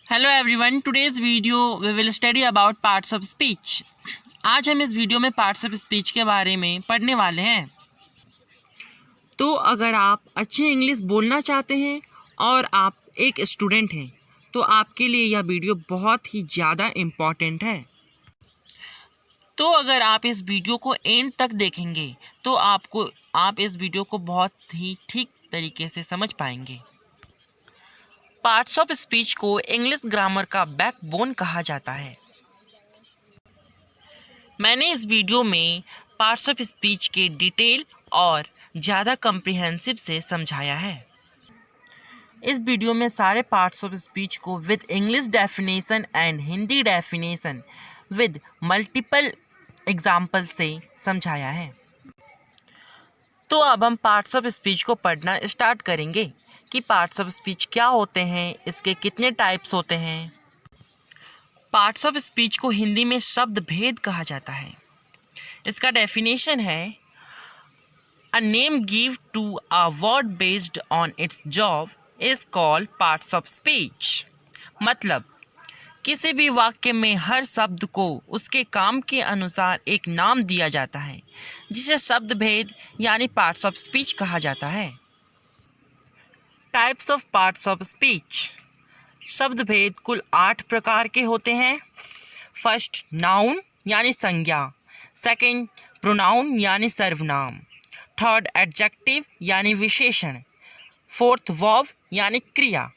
Hello everyone, today's video we will study about parts of speech. आज हम इस video में पार्ट्स ऑफ स्पीच के बारे में पढ़ने वाले हैं। तो अगर आप अच्छी इंग्लिश बोलना चाहते हैं और आप एक स्टूडेंट हैं तो आपके लिए यह वीडियो बहुत ही ज़्यादा इम्पॉर्टेंट है। तो अगर आप इस वीडियो को एंड तक देखेंगे तो आप इस वीडियो को बहुत ही ठीक तरीके से समझ पाएंगे। पार्ट्स ऑफ स्पीच को इंग्लिश ग्रामर का बैकबोन कहा जाता है। मैंने इस वीडियो में पार्ट्स ऑफ स्पीच के डिटेल और ज़्यादा कॉम्प्रिहेंसिव से समझाया है। इस वीडियो में सारे पार्ट्स ऑफ स्पीच को with English definition and Hindi definition with multiple example से समझाया है। तो अब हम पार्ट्स ऑफ स्पीच को पढ़ना स्टार्ट करेंगे कि पार्ट्स ऑफ स्पीच क्या होते हैं, इसके कितने टाइप्स होते हैं। पार्ट्स ऑफ स्पीच को हिंदी में शब्द भेद कहा जाता है। इसका डेफिनेशन है a name give to a word based on its job is called parts of speech. मतलब किसी भी वाक्य में हर शब्द को उसके काम के अनुसार एक नाम दिया जाता है, जिसे शब्द भेद यानी पार्ट्स ऑफ स्पीच कहा जाता है। Types of parts of speech. शब्द भेद कुल 8 प्रकार के होते हैं। फर्स्ट, नाउन यानी संज्ञा। सेकंड, प्रोनाउन यानी सर्वनाम। थर्ड, एडजेक्टिव यानी विशेषण। फोर्थ, वर्ब यानी क्रिया।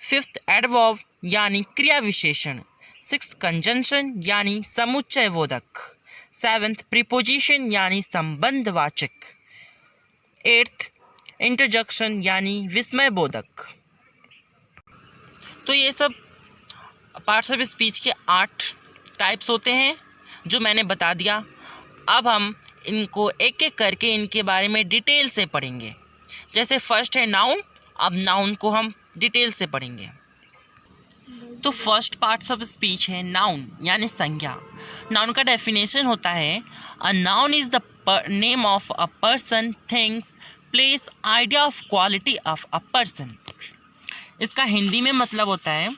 फिफ्थ, एडवर्ब यानी क्रिया विशेषण। सिक्स्थ, कंजंक्शन यानी समुच्चयबोधक। सेवंथ, प्रीपोजिशन यानी संबंधवाचक। एट्थ, इंटरजेक्शन यानी विस्मय बोधक। तो ये सब पार्ट्स ऑफ स्पीच के 8 टाइप्स होते हैं जो मैंने बता दिया। अब हम इनको एक एक करके इनके बारे में डिटेल से पढ़ेंगे। जैसे फर्स्ट है नाउन। अब नाउन को हम डिटेल से पढ़ेंगे। तो फर्स्ट पार्ट्स ऑफ स्पीच है नाउन यानी संज्ञा। नाउन का डेफिनेशन होता है a noun is the name of a person, things, place, idea of quality of a person. इसका हिंदी में मतलब होता है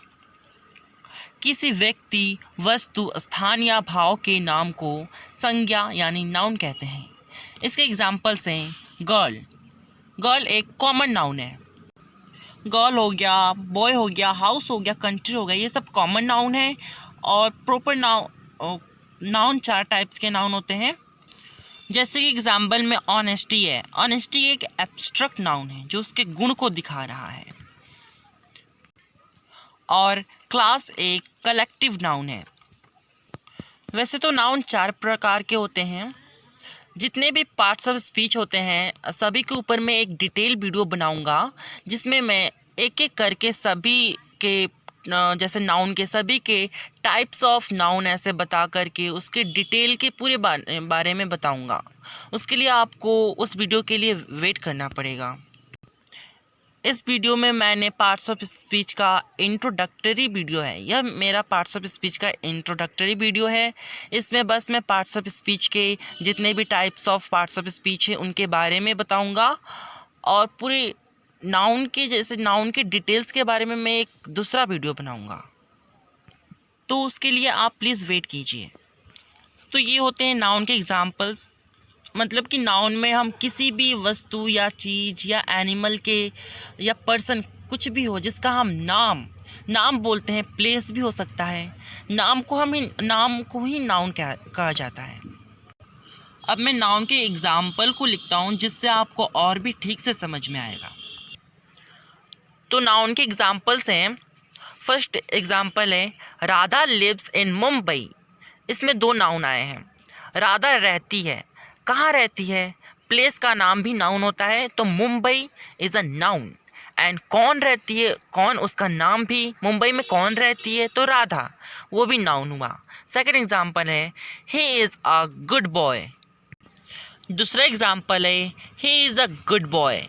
किसी व्यक्ति, वस्तु, स्थान या भाव के नाम को संज्ञा यानी नाउन कहते हैं। इसके एग्जाम्पल्स हैं गर्ल। गर्ल एक कॉमन नाउन है। गर्ल हो गया, बॉय हो गया, हाउस हो गया, कंट्री हो गया, ये सब कॉमन नाउन है। और प्रॉपर नाउन 4 टाइप्स के नाउन होते हैं। जैसे कि एग्जाम्पल में ऑनेस्टी है। ऑनेस्टी एक एब्स्ट्रैक्ट नाउन है जो उसके गुण को दिखा रहा है। और क्लास एक कलेक्टिव नाउन है। वैसे तो नाउन 4 प्रकार के होते हैं। जितने भी पार्ट्स ऑफ स्पीच होते हैं सभी के ऊपर मैं एक डिटेल वीडियो बनाऊंगा, जिसमें मैं एक एक करके सभी के जैसे नाउन के सभी के टाइप्स ऑफ नाउन ऐसे बता करके उसके डिटेल के पूरे बारे में बताऊंगा। उसके लिए आपको उस वीडियो के लिए वेट करना पड़ेगा। इस वीडियो में मैंने पार्ट्स ऑफ स्पीच का इंट्रोडक्टरी वीडियो है। यह मेरा पार्ट्स ऑफ स्पीच का इंट्रोडक्टरी वीडियो है। इसमें बस मैं पार्ट्स ऑफ स्पीच के जितने भी types of parts of speech है उनके बारे में बताऊंगा। और पूरे नाउन के जैसे नाउन के डिटेल्स के बारे में मैं एक दूसरा वीडियो बनाऊंगा। तो उसके लिए आप प्लीज़ वेट कीजिए। तो ये होते हैं नाउन के एग्जाम्पल्स। मतलब कि नाउन में हम किसी भी वस्तु या चीज़ या एनिमल के या पर्सन कुछ भी हो जिसका हम नाम बोलते हैं, प्लेस भी हो सकता है, नाम को ही नाउन कहा जाता है। अब मैं नाउन के एग्जाम्पल को लिखता हूँ जिससे आपको और भी ठीक से समझ में आएगा। तो नाउन के एग्जाम्पल्स हैं। फर्स्ट एग्जाम्पल है राधा लिव्स इन मुंबई। इसमें 2 नाउन आए हैं। राधा रहती है, कहाँ रहती है, प्लेस का नाम भी नाउन होता है, तो Mumbai is a noun. And कौन रहती है, कौन उसका नाम भी, मुंबई में कौन रहती है, तो राधा, वो भी नाउन हुआ। सेकंड एग्जाम्पल है he is a good boy. दूसरा एग्जाम्पल है he is a good boy.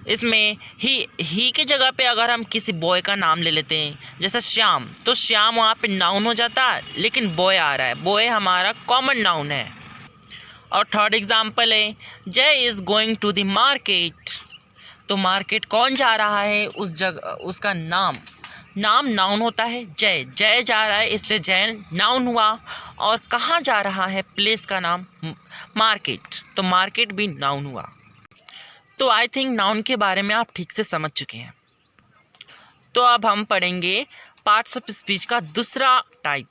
इसमें ही की जगह पे अगर हम किसी बॉय का नाम ले लेते हैं जैसे श्याम, तो श्याम वहाँ पे नाउन हो जाता है, लेकिन बॉय आ रहा है, बॉय हमारा कॉमन नाउन है। और थर्ड एग्जाम्पल है Jay is going to the market. तो मार्केट कौन जा रहा है, उस जगह उसका नाम, नाम नाउन होता है। जय, जय जा रहा है इसलिए जय नाउन हुआ। और कहाँ जा रहा है, प्लेस का नाम मार्केट, तो मार्केट भी नाउन हुआ। तो आई थिंक नाउन के बारे में आप ठीक से समझ चुके हैं। तो अब हम पढ़ेंगे पार्ट्स ऑफ स्पीच का दूसरा टाइप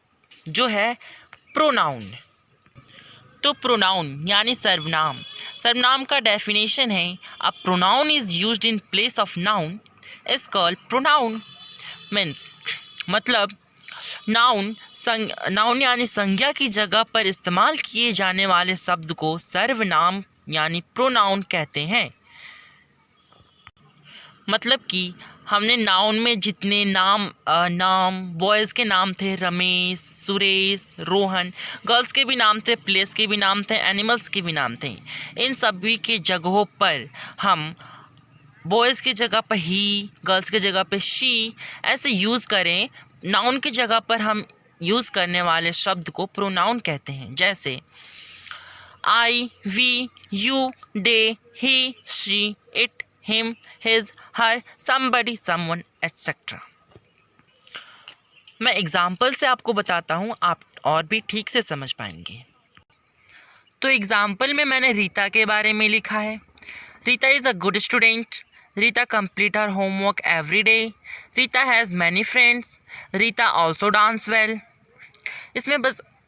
जो है प्रोनाउन। तो प्रोनाउन यानी सर्वनाम। सर्वनाम का डेफिनेशन है a pronoun is used in place of noun is called pronoun. Means मतलब नाउन यानी संज्ञा की जगह पर इस्तेमाल किए जाने वाले शब्द को सर्वनाम यानी प्रोनाउन कहते हैं। मतलब कि हमने नाउन में जितने नाम बॉयज़ के नाम थे, रमेश, सुरेश, रोहन, गर्ल्स के भी नाम थे, प्लेस के भी नाम थे, एनिमल्स के भी नाम थे। इन सभी के जगहों पर हम बॉयज़ की जगह पर ही, गर्ल्स की जगह पर शी ऐसे यूज़ करें। नाउन की जगह पर हम यूज़ करने वाले शब्द को प्रोनाउन कहते हैं। जैसे I, we, you, they, he, she, it, him, his, her, somebody, someone, etc. मैं एग्जाम्पल से आपको बताता हूँ, आप और भी ठीक से समझ पाएंगे। तो एग्जाम्पल में मैंने रीता के बारे में लिखा है। Rita is a good student. Rita complete her homework every day. Rita has many friends. Rita also dance well.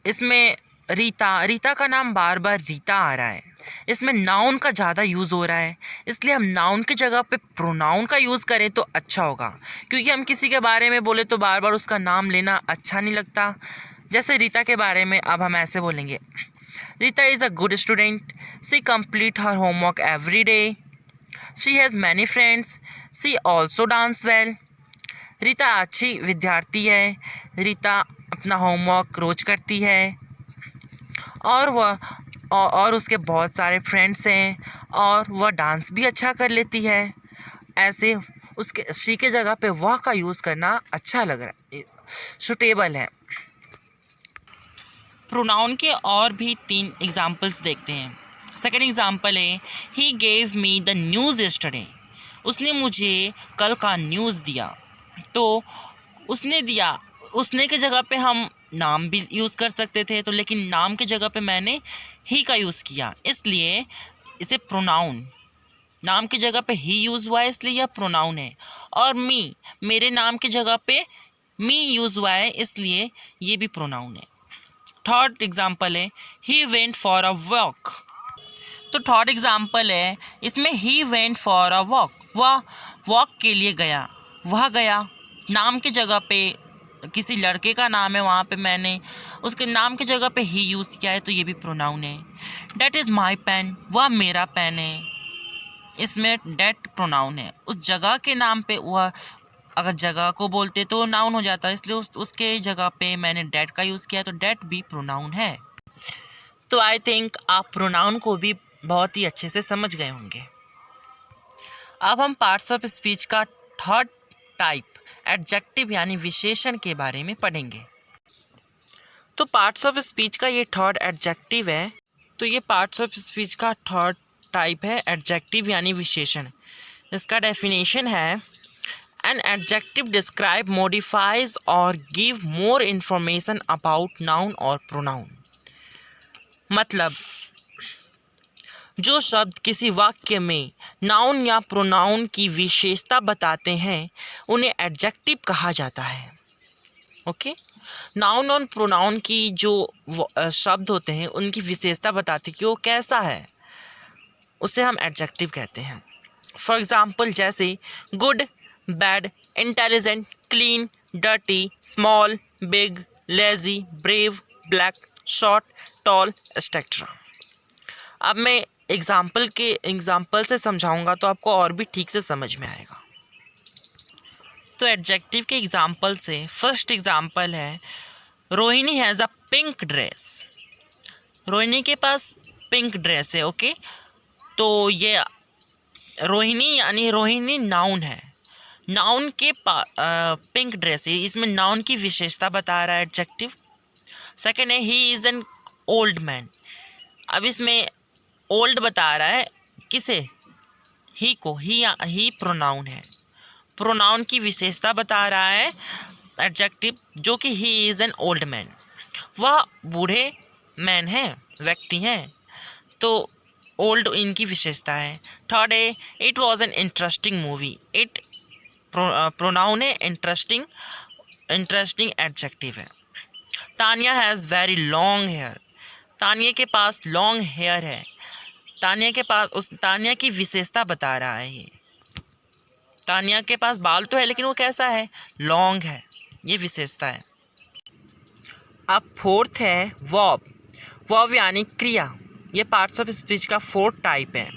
इसमें रीता का नाम बार बार रीता आ रहा है। इसमें नाउन का ज़्यादा यूज़ हो रहा है, इसलिए हम नाउन की जगह पे प्रोनाउन का यूज़ करें तो अच्छा होगा। क्योंकि हम किसी के बारे में बोले तो बार बार उसका नाम लेना अच्छा नहीं लगता। जैसे रीता के बारे में अब हम ऐसे बोलेंगे, Rita is a good student. She complete her homework every day. She has many friends. She also dance well. Rita अच्छी विद्यार्थी है। रीता अपना होमवर्क रोज करती है और उसके बहुत सारे फ्रेंड्स हैं और वह डांस भी अच्छा कर लेती है। ऐसे उसके शी के जगह पे वह का यूज़ करना अच्छा लग रहा है, सुटेबल है। प्रोनाउन के और भी 3 एग्जाम्पल्स देखते हैं। सेकेंड एग्जाम्पल है he gave me the news yesterday. उसने मुझे कल का न्यूज़ दिया। तो उसने दिया, उसने की जगह पे हम नाम भी यूज़ कर सकते थे, तो लेकिन नाम की जगह पे मैंने ही का यूज़ किया, इसलिए इसे प्रोनाउन, नाम की जगह पे ही यूज़ हुआ है इसलिए यह प्रोनाउन है। और मी, मेरे नाम की जगह पे मी यूज़ हुआ है इसलिए ये भी प्रोनाउन है। थर्ड एग्जाम्पल है he went for a walk. तो थर्ड एग्जाम्पल है, इसमें he went for a walk, वह वॉक के लिए गया, वह गया। नाम की जगह पे किसी लड़के का नाम है, वहाँ पे मैंने उसके नाम की जगह पे ही यूज़ किया है, तो ये भी प्रोनाउन है। डैट इज़ माई पेन, वह मेरा पेन है, इसमें डैट प्रोनाउन है। उस जगह के नाम पे वह, अगर जगह को बोलते तो नाउन हो जाता है, इसलिए उसके जगह पे मैंने डैट का यूज़ किया, तो डैट भी प्रोनाउन है। तो आई थिंक आप प्रोनाउन को भी बहुत ही अच्छे से समझ गए होंगे। अब हम पार्ट्स ऑफ स्पीच का थर्ड टाइप एडजेक्टिव यानी विशेषण के बारे में पढ़ेंगे। तो पार्ट्स ऑफ स्पीच का ये थर्ड एडजेक्टिव है। तो ये पार्ट्स ऑफ स्पीच का थर्ड टाइप है एडजेक्टिव यानी विशेषण। इसका डेफिनेशन है एन एडजेक्टिव डिस्क्राइब मॉडिफाइज और give more information about noun और प्रोनाउन। मतलब जो शब्द किसी वाक्य में नाउन या प्रोनाउन की विशेषता बताते हैं उन्हें एडजेक्टिव कहा जाता है। ओके, नाउन और प्रोनाउन की जो शब्द होते हैं उनकी विशेषता बताते कि वो कैसा है, उसे हम एडजेक्टिव कहते हैं। फॉर एग्जाम्पल जैसे good, bad, intelligent, clean, dirty, small, big, lazy, brave, black, short, tall, etcetera. अब मैं एग्जाम्पल से समझाऊंगा तो आपको और भी ठीक से समझ में आएगा। तो एडजेक्टिव के एग्जाम्पल से फर्स्ट एग्जाम्पल है Rohini has a pink dress. Rohini के पास पिंक ड्रेस है। ओके, तो ये रोहिणी यानी रोहिणी नाउन है, नाउन के पिंक ड्रेस है, इसमें नाउन की विशेषता बता रहा है एडजेक्टिव। सेकेंड है he is an old man. अब इसमें ओल्ड बता रहा है किसे, ही को, ही प्रोनाउन है। प्रोनाउन की विशेषता बता रहा है एडजेक्टिव, जो कि he is an old man, वह बूढ़े मैन हैं, व्यक्ति हैं, तो ओल्ड इनकी विशेषता है। थर्ड है it was an interesting movie, it pronoun है, इंटरेस्टिंग एडजेक्टिव है। Tania has very long hair, Tania के पास लॉन्ग हेयर है, तानिया की विशेषता बता रहा है ये। तानिया के पास बाल तो है लेकिन वो कैसा है, लॉन्ग है, ये विशेषता है। अब फोर्थ है वर्ब यानी क्रिया, ये पार्ट्स ऑफ स्पीच का फोर्थ टाइप है।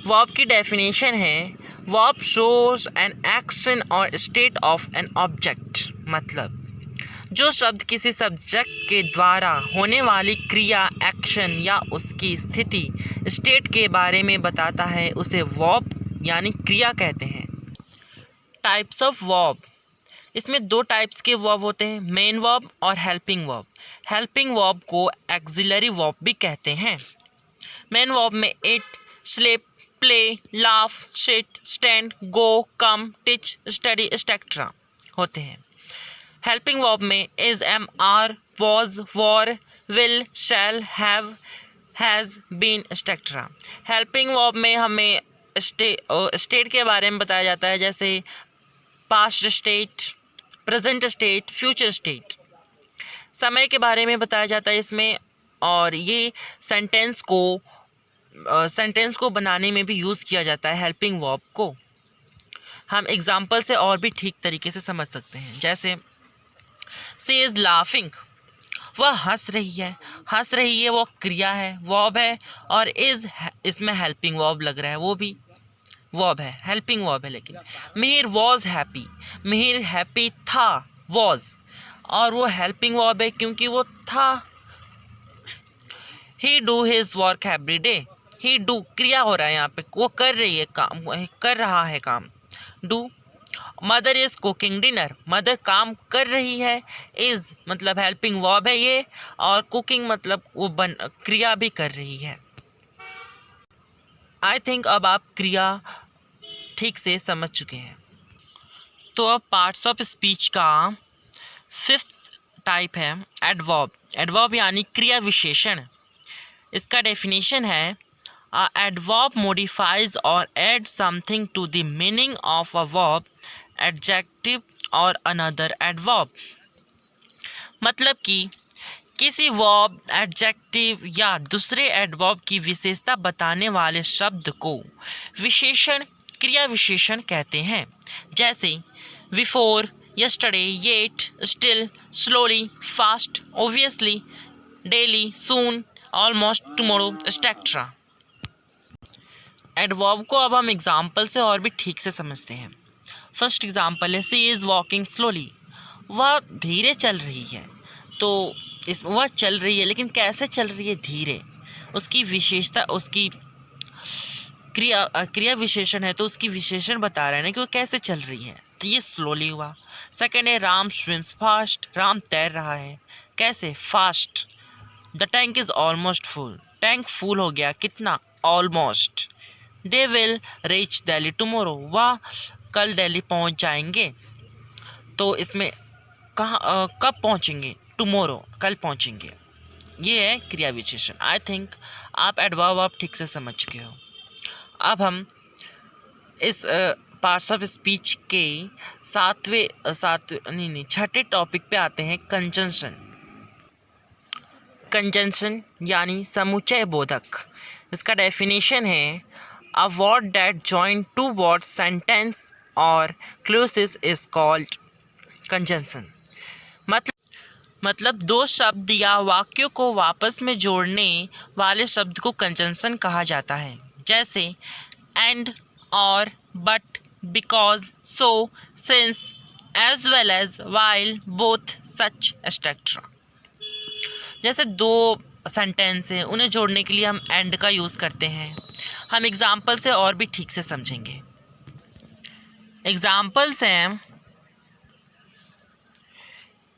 वर्ब की डेफिनेशन है वर्ब शोज एन एक्शन और स्टेट ऑफ एन ऑब्जेक्ट, मतलब जो शब्द किसी सब्जेक्ट के द्वारा होने वाली क्रिया, एक्शन या उसकी स्थिति, स्टेट के बारे में बताता है, उसे वर्ब यानी क्रिया कहते हैं। टाइप्स ऑफ वर्ब, इसमें दो टाइप्स के वर्ब होते हैं, मेन वर्ब और हेल्पिंग वर्ब। हेल्पिंग वर्ब को एक्सिलरी वर्ब भी कहते हैं। मेन वर्ब में eat, sleep, play, laugh, sit, stand, go, come, teach, study, etcetera होते हैं। हेल्पिंग वर्ब में is, am, are, was, were, will, shall, have, has, been, etcetera. Helping verb में हमें स्टेट के बारे में बताया जाता है, जैसे past state, present state, future state. समय के बारे में बताया जाता है इसमें, और ये सेंटेंस को बनाने में भी यूज़ किया जाता है हेल्पिंग वर्ब को। हम एग्जाम्पल से और भी ठीक तरीके से समझ सकते हैं, जैसे शी इज़ लाफिंग, वह हंस रही है, वो क्रिया है, वर्ब है, और इज़ इसमें हेल्पिंग वर्ब लग रहा है, वो भी वर्ब है, हेल्पिंग वर्ब है। लेकिन Mihir was happy, Mihir happy था, वॉज, और वो हेल्पिंग वर्ब है क्योंकि वो था। ही do his work every day, he do क्रिया हो रहा है यहाँ पे, वो कर रहा है काम, do. Mother is cooking dinner, mother काम कर रही है, इज़ मतलब हेल्पिंग वर्ब है ये, और कुकिंग मतलब वो क्रिया भी कर रही है। आई थिंक अब आप क्रिया ठीक से समझ चुके हैं। तो अब पार्ट्स ऑफ स्पीच का फिफ्थ टाइप है एडवर्ब। एडवर्ब यानी क्रिया विशेषण। इसका डेफिनेशन है adverb modifies or add something to the meaning of a verb, adjective or another adverb. मतलब कि किसी वर्ब, एडजेक्टिव या दूसरे एडवर्ब की विशेषता बताने वाले शब्द को विशेषण, क्रिया विशेषण कहते हैं। जैसे before, yesterday, yet, still, slowly, fast, obviously, daily, soon, almost, tomorrow, etcetera. Adverb को अब हम एग्जाम्पल से और भी ठीक से समझते हैं। फर्स्ट एग्जाम्पल है शी इज़ वॉकिंग स्लोली, वह धीरे चल रही है। तो वह चल रही है, लेकिन कैसे चल रही है, धीरे। उसकी विशेषता, उसकी क्रिया विशेषण है, तो उसकी विशेषण बता रहे हैं ना कि वो कैसे चल रही है, तो ये स्लोली हुआ। सेकेंड है राम स्विम्स फास्ट, राम तैर रहा है, कैसे, fast. The tank is almost full, tank full हो गया, कितना, almost. They will reach Delhi tomorrow, वह कल दिल्ली पहुंच जाएंगे। तो इसमें कब पहुंचेंगे, टुमारो, कल पहुंचेंगे। ये है क्रिया विशेषण। आई थिंक आप एडवर्ब आप ठीक से समझ चुके हो। अब हम इस पार्ट्स ऑफ स्पीच के छठे टॉपिक पे आते हैं, कंजंक्शन। कंजंक्शन यानी समुच्चय बोधक। इसका डेफिनेशन है a word that join two word sentence or clauses is called conjunction. मतलब दो शब्द या वाक्यों को वापस में जोड़ने वाले शब्द को कंजंक्शन कहा जाता है। जैसे and, or, but, because, so, since, as well as, while, both, such, etcetera. जैसे दो सेंटेंस हैं, उन्हें जोड़ने के लिए हम एंड का यूज़ करते हैं। हम एग्जाम्पल से और भी ठीक से समझेंगे। एग्जाम्पल्स हैं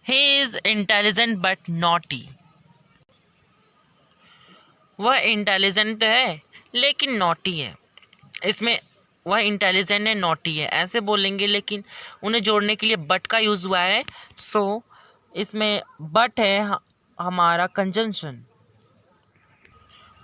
he is intelligent but naughty, वह इंटेलिजेंट है लेकिन नॉटी है। इसमें वह इंटेलिजेंट है, नॉटी है, ऐसे बोलेंगे, लेकिन उन्हें जोड़ने के लिए बट का यूज़ हुआ है। सो इसमें बट है हमारा कंजंक्शन।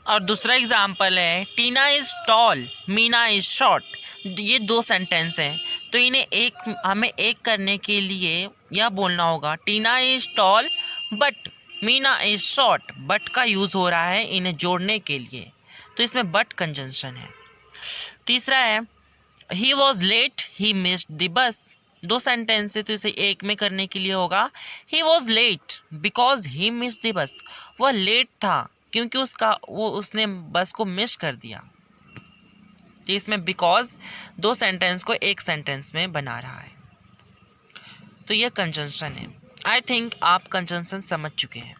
और दूसरा एग्जाम्पल है Tina is tall, Meena is short. ये दो सेंटेंस हैं, तो इन्हें हमें एक करने के लिए यह बोलना होगा Tina is tall but Meena is short. But का यूज़ हो रहा है इन्हें जोड़ने के लिए, तो इसमें बट कंजंक्शन है। तीसरा है he was late he missed the bus. दो सेंटेंस है, तो इसे एक में करने के लिए होगा he was late because he missed the bus. वह लेट था क्योंकि उसने बस को मिस कर दिया। तो इसमें बिकॉज दो सेंटेंस को एक सेंटेंस में बना रहा है, तो यह कंजंक्शन है। आई थिंक आप कंजंक्शन समझ चुके हैं।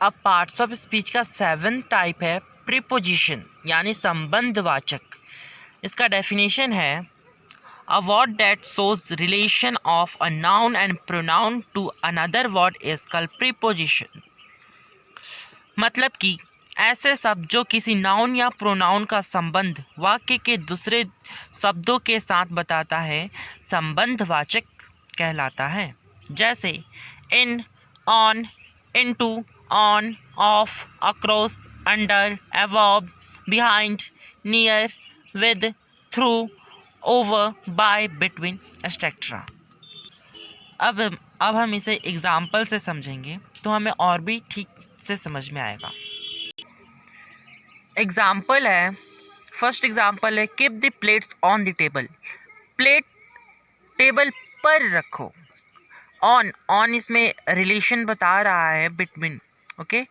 अब पार्ट्स ऑफ स्पीच का 7th टाइप है प्रीपोजिशन यानी संबंधवाचक। इसका डेफिनेशन है a word that shows relation of a noun and pronoun to another word is called preposition. मतलब कि ऐसे शब्द जो किसी नाउन या प्रोनाउन का संबंध वाक्य के दूसरे शब्दों के साथ बताता है संबंधवाचक कहलाता है। जैसे in, on, into, on, off, across, under, above, behind, near, with, through, over, by, between, etcetera. अब हम इसे एग्जाम्पल से समझेंगे तो हमें और भी ठीक से समझ में आएगा। एग्जाम्पल है, फर्स्ट एग्जाम्पल है keep the plates on the table. Plate table पर रखो। ऑन इसमें रिलेशन बता रहा है बिटवीन। ओके।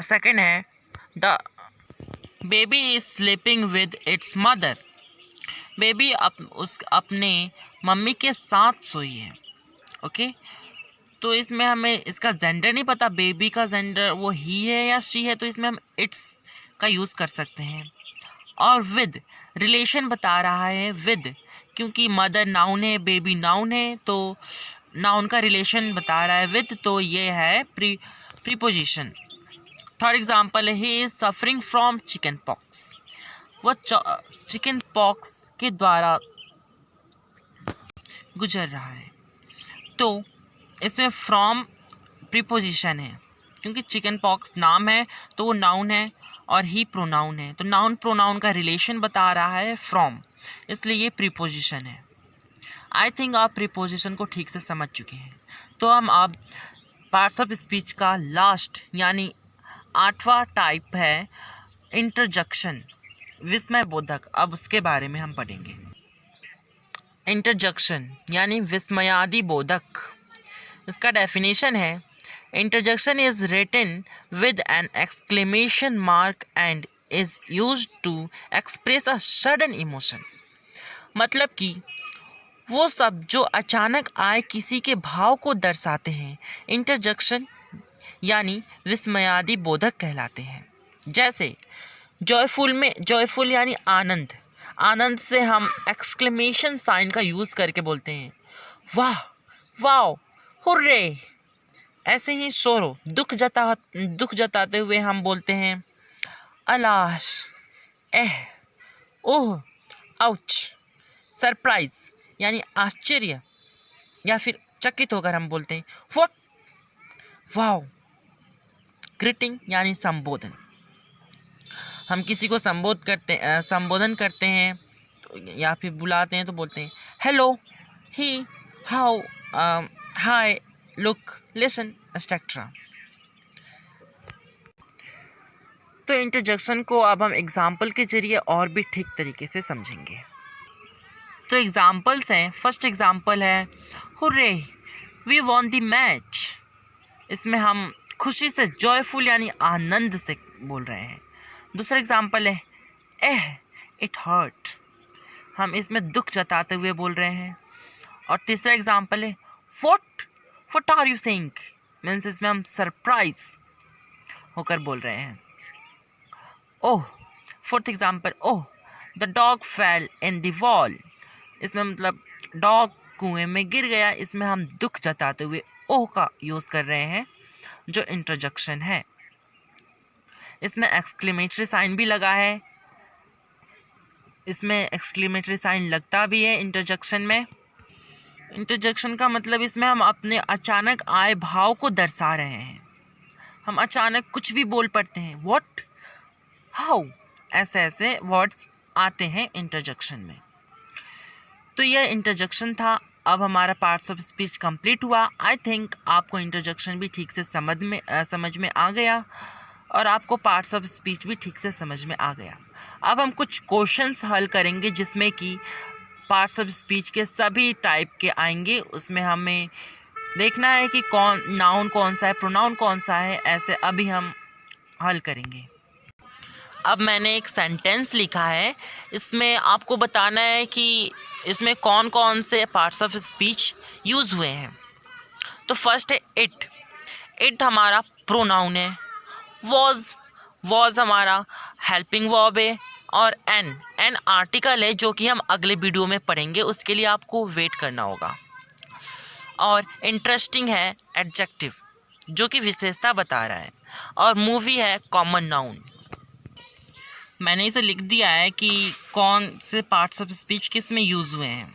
सेकेंड है the baby is sleeping with its mother. Baby अपने मम्मी के साथ सोई है। ओके। तो इसमें हमें इसका जेंडर नहीं पता, बेबी का जेंडर वो ही है या शी है, तो इसमें हम इट्स का यूज़ कर सकते हैं। और विद रिलेशन बता रहा है विद, क्योंकि मदर नाउन है, बेबी नाउन है, तो नाउन का रिलेशन बता रहा है विद, तो ये है प्रीपोजिशन। थर्ड एग्जाम्पल है he is suffering from chicken pox. वह चिकन पॉक्स के द्वारा गुजर रहा है। तो इसमें फ्रॉम प्रीपोजिशन है, क्योंकि चिकन पॉक्स नाम है तो वो नाउन है और ही प्रोनाउन है, तो नाउन प्रोनाउन का रिलेशन बता रहा है फ्रॉम, इसलिए ये प्रीपोजिशन है। आई थिंक आप प्रीपोजिशन को ठीक से समझ चुके हैं। तो हम अब पार्ट्स ऑफ स्पीच का लास्ट यानी 8वां टाइप है इंटरजक्शन, विस्मय बोधक। अब उसके बारे में हम पढ़ेंगे। इंटरजक्शन यानी विस्मयादि बोधक। इसका डेफिनेशन है interjection is written with an exclamation mark and is used to express a sudden emotion. मतलब कि वो सब जो अचानक आए किसी के भाव को दर्शाते हैं इंटरजक्शन यानी विस्मयादि बोधक कहलाते हैं। जैसे जॉयफुल में जॉयफुल यानी आनंद, आनंद से हम एक्सक्लेमेशन साइन का यूज़ करके बोलते हैं वाह, वाओ, हुर्रे। ऐसे ही शोरो दुख जताते हुए हम बोलते हैं अलाश, एह, ओह, आउच। सरप्राइज यानी आश्चर्य या फिर चकित होकर हम बोलते हैं व्हाट, वाओ। ग्रीटिंग यानी संबोधन, हम किसी को संबोधन करते हैं या फिर बुलाते हैं तो बोलते हैं hello, he, how, hi, look, listen, etcetera. तो इंटरजेक्शन को अब हम एग्जाम्पल के जरिए और भी ठीक तरीके से समझेंगे। तो एग्जाम्पल्स हैं, फर्स्ट एग्जाम्पल है hurray, we won the match. इसमें हम खुशी से जॉयफुल यानी आनंद से बोल रहे हैं। दूसरा एग्जाम्पल है एह, इट हर्ट, हम इसमें दुख जताते हुए बोल रहे हैं। और तीसरा एग्जाम्पल है what are you saying, means इसमें हम सरप्राइज होकर बोल रहे हैं। Oh, fourth example oh, the dog fell in the wall, इसमें मतलब डॉग कुएं में गिर गया, इसमें हम दुख जताते हुए ओह का यूज़ कर रहे हैं जो इंटरजेक्शन है। इसमें एक्सक्लेमेटरी साइन भी लगा है इसमें एक्सक्लेमेटरी साइन लगता भी है इंटरजेक्शन में। इंटरजेक्शन का मतलब इसमें हम अपने अचानक आए भाव को दर्शा रहे हैं। हम अचानक कुछ भी बोल पड़ते हैं, व्हाट, हाउ, ऐसे ऐसे वर्ड्स आते हैं इंटरजेक्शन में। तो यह इंटरजेक्शन था। अब हमारा पार्ट्स ऑफ स्पीच कंप्लीट हुआ। आई थिंक आपको इंटरजेक्शन भी ठीक से समझ में आ गया और आपको पार्ट्स ऑफ स्पीच भी ठीक से समझ में आ गया। अब हम कुछ क्वेश्चंस हल करेंगे जिसमें कि पार्ट्स ऑफ स्पीच के सभी टाइप के आएंगे। उसमें हमें देखना है कि नाउन कौन सा है, प्रोनाउन कौन सा है, ऐसे अभी हम हल करेंगे। अब मैंने एक सेंटेंस लिखा है, इसमें आपको बताना है कि इसमें कौन कौन से पार्ट्स ऑफ स्पीच यूज़ हुए हैं। तो फर्स्ट है इट। इट हमारा प्रोनाउन है। वॉज हमारा हेल्पिंग वर्ब है। और एन आर्टिकल है जो कि हम अगले वीडियो में पढ़ेंगे, उसके लिए आपको वेट करना होगा। और इंटरेस्टिंग है एडजेक्टिव जो कि विशेषता बता रहा है। और मूवी है कॉमन नाउन। मैंने इसे लिख दिया है कि कौन से पार्ट्स ऑफ स्पीच किस में यूज़ हुए हैं।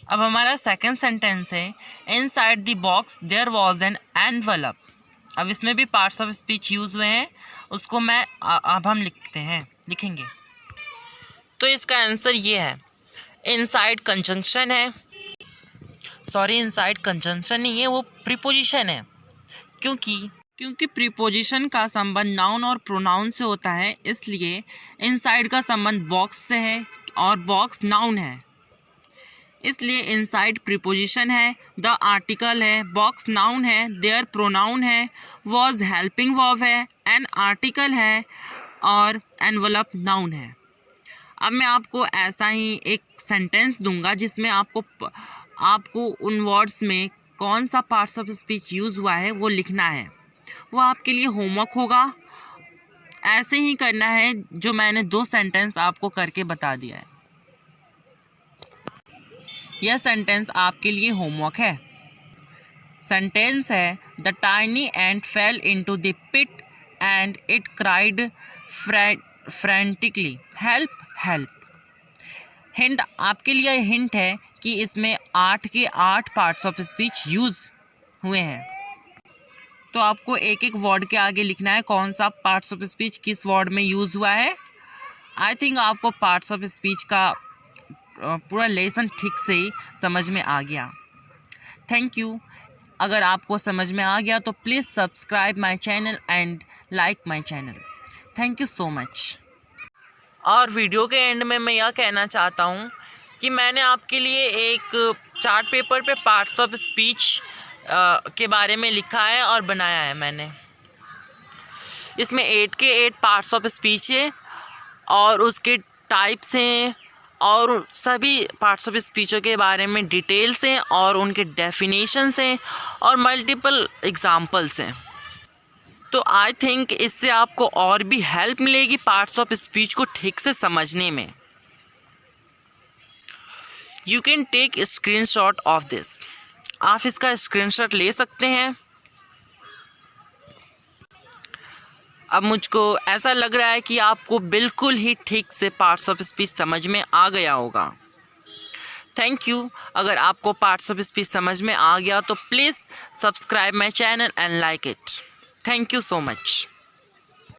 अब हमारा सेकंड सेंटेंस है, inside the box there was an envelope. अब इसमें भी पार्ट्स ऑफ स्पीच यूज़ हुए हैं, उसको अब हम लिखेंगे। तो इसका आंसर ये है, इनसाइड कंजंक्शन है, इनसाइड कंजंक्शन नहीं है, वो प्रीपोजिशन है। क्योंकि प्रीपोजिशन का संबंध नाउन और प्रोनाउन से होता है, इसलिए इनसाइड का संबंध बॉक्स से है और बॉक्स नाउन है, इसलिए इनसाइड प्रीपोजिशन है, द आर्टिकल है, बॉक्स नाउन है, देयर प्रोनाउन है, वॉज हेल्पिंग वर्ब है, एन आर्टिकल है और एनवलप नाउन है। अब मैं आपको ऐसा ही एक सेंटेंस दूंगा जिसमें आपको उन वर्ड्स में कौन सा पार्ट्स ऑफ स्पीच यूज़ हुआ है वो लिखना है। वो आपके लिए होमवर्क होगा। ऐसे ही करना है जो मैंने 2 सेंटेंस आपको करके बता दिया है। यह सेंटेंस आपके लिए होमवर्क है। सेंटेंस है, the tiny ant fell into the pit and it cried frantically, help help. Hint आपके लिए हिंट है कि इसमें 8 के 8 पार्ट्स ऑफ स्पीच यूज़ हुए हैं। तो आपको एक एक वर्ड के आगे लिखना है कौन सा पार्ट्स ऑफ स्पीच किस वर्ड में यूज़ हुआ है। आई थिंक आपको पार्ट्स ऑफ स्पीच का पूरा लेसन ठीक से ही समझ में आ गया। Thank you. अगर आपको समझ में आ गया तो please subscribe my channel and like my channel. Thank you so much. और वीडियो के एंड में मैं यह कहना चाहता हूँ कि मैंने आपके लिए एक चार्ट पेपर पे पार्ट्स ऑफ स्पीच के बारे में लिखा है और बनाया है मैंने। इसमें 8 के 8 पार्ट्स ऑफ स्पीच है और उसके टाइप्स हैं और सभी पार्ट्स ऑफ स्पीचों के बारे में डिटेल्स हैं और उनके डेफिनेशंस हैं और मल्टीपल एग्जांपल्स हैं। तो आई थिंक इससे आपको और भी हेल्प मिलेगी पार्ट्स ऑफ स्पीच को ठीक से समझने में। You can take screenshot of this. आप इसका स्क्रीनशॉट ले सकते हैं। अब मुझको ऐसा लग रहा है कि आपको बिल्कुल ही ठीक से पार्ट्स ऑफ स्पीच समझ में आ गया होगा। Thank you. अगर आपको पार्ट्स ऑफ स्पीच समझ में आ गया तो please subscribe my channel and like it. Thank you so much.